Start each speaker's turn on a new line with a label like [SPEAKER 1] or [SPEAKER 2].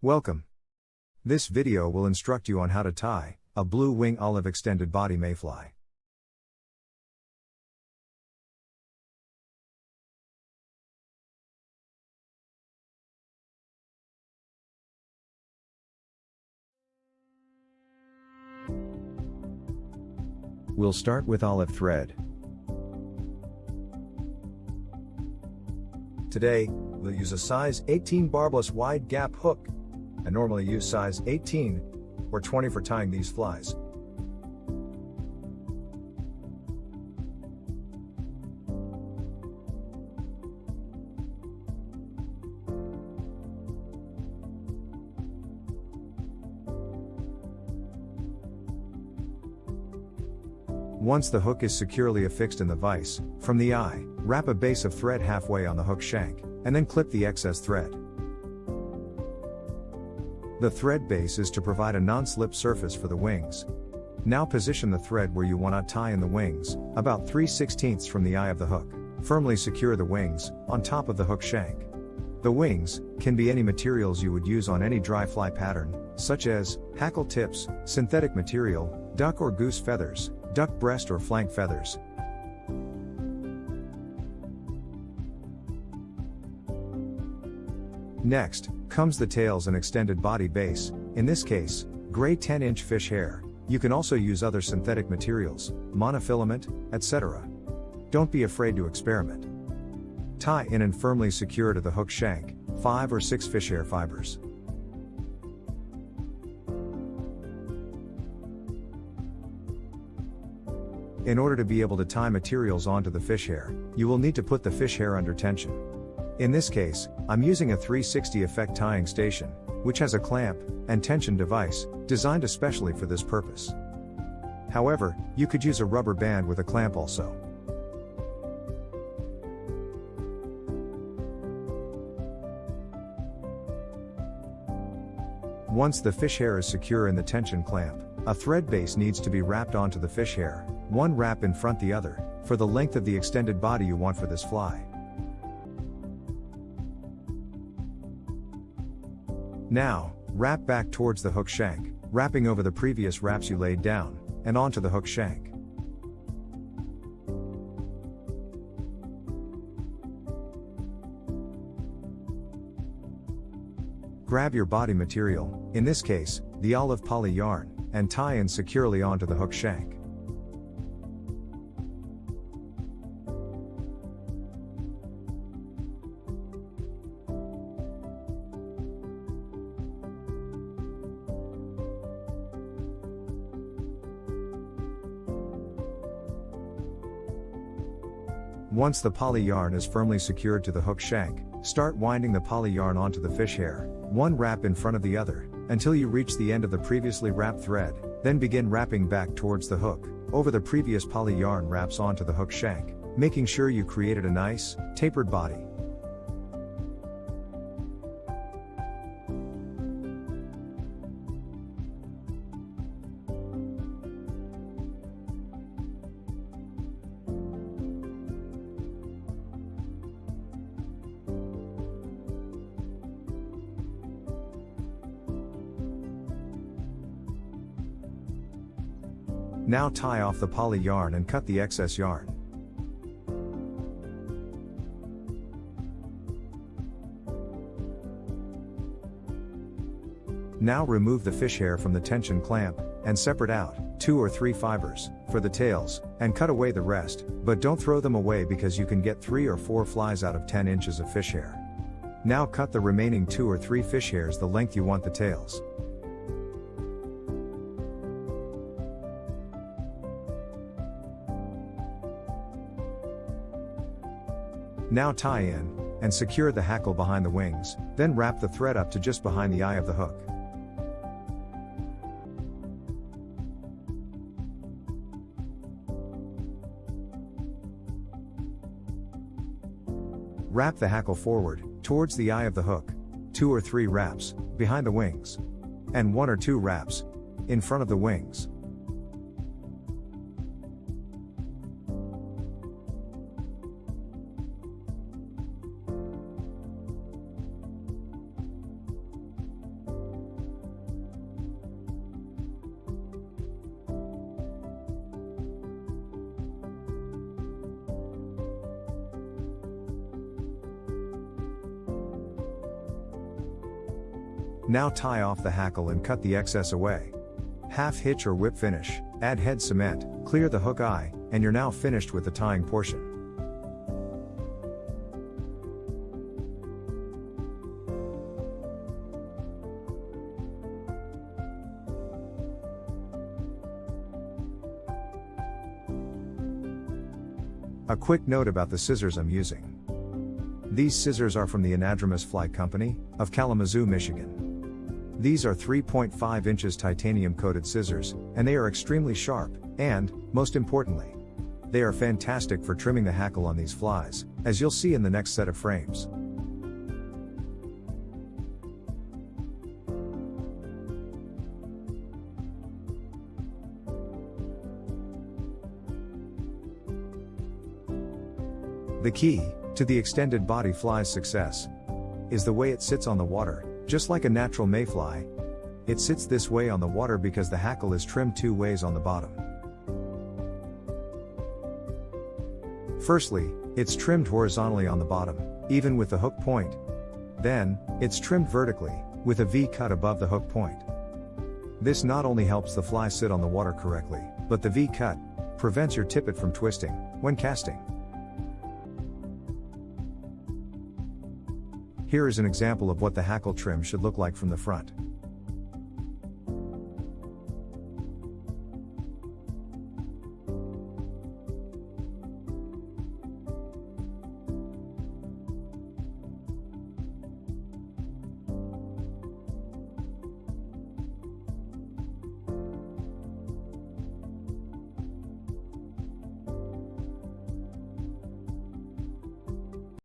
[SPEAKER 1] Welcome. This video will instruct you on how to tie a blue wing olive extended body mayfly. We'll start with olive thread. Today, we'll use a size 18 barbless wide gap hook. I normally use size 18 or 20 for tying these flies. Once the hook is securely affixed in the vise, from the eye, wrap a base of thread halfway on the hook shank, and then clip the excess thread. The thread base is to provide a non-slip surface for the wings. Now position the thread where you want to tie in the wings, about 3/16 from the eye of the hook. Firmly secure the wings, on top of the hook shank. The wings can be any materials you would use on any dry fly pattern, such as hackle tips, synthetic material, duck or goose feathers, duck breast or flank feathers. Next, comes the tails and extended body base, in this case, gray 10-inch fish hair. You can also use other synthetic materials, monofilament, etc. Don't be afraid to experiment. Tie in and firmly secure to the hook shank, 5 or 6 fish hair fibers. In order to be able to tie materials onto the fish hair, you will need to put the fish hair under tension. In this case, I'm using a 360 effect tying station, which has a clamp and tension device, designed especially for this purpose. However, you could use a rubber band with a clamp also. Once the fish hair is secure in the tension clamp, a thread base needs to be wrapped onto the fish hair, one wrap in front the other, for the length of the extended body you want for this fly. Now, wrap back towards the hook shank, wrapping over the previous wraps you laid down, and onto the hook shank. Grab your body material, in this case, the olive poly yarn, and tie in securely onto the hook shank. Once the poly yarn is firmly secured to the hook shank, start winding the poly yarn onto the fish hair, one wrap in front of the other, until you reach the end of the previously wrapped thread, then begin wrapping back towards the hook, over the previous poly yarn wraps onto the hook shank, making sure you created a nice, tapered body. Now tie off the poly yarn and cut the excess yarn. Now remove the fish hair from the tension clamp, and separate out 2 or 3 fibers for the tails, and cut away the rest, but don't throw them away because you can get 3 or 4 flies out of 10 inches of fish hair. Now cut the remaining 2 or 3 fish hairs the length you want the tails. Now tie in, and secure the hackle behind the wings, then wrap the thread up to just behind the eye of the hook. Wrap the hackle forward, towards the eye of the hook, 2 or 3 wraps, behind the wings, and 1 or 2 wraps, in front of the wings. Now tie off the hackle and cut the excess away. Half hitch or whip finish, add head cement, clear the hook eye, and you're now finished with the tying portion. A quick note about the scissors I'm using. These scissors are from the Anadromous Fly Company, of Kalamazoo, Michigan. These are 3.5 inches titanium coated scissors, and they are extremely sharp, and, most importantly, they are fantastic for trimming the hackle on these flies, as you'll see in the next set of frames. The key to the extended body fly's success is the way it sits on the water, just like a natural mayfly. It sits this way on the water because the hackle is trimmed two ways on the bottom. Firstly, it's trimmed horizontally on the bottom, even with the hook point. Then, it's trimmed vertically, with a V cut above the hook point. This not only helps the fly sit on the water correctly, but the V cut prevents your tippet from twisting when casting. Here is an example of what the hackle trim should look like from the front.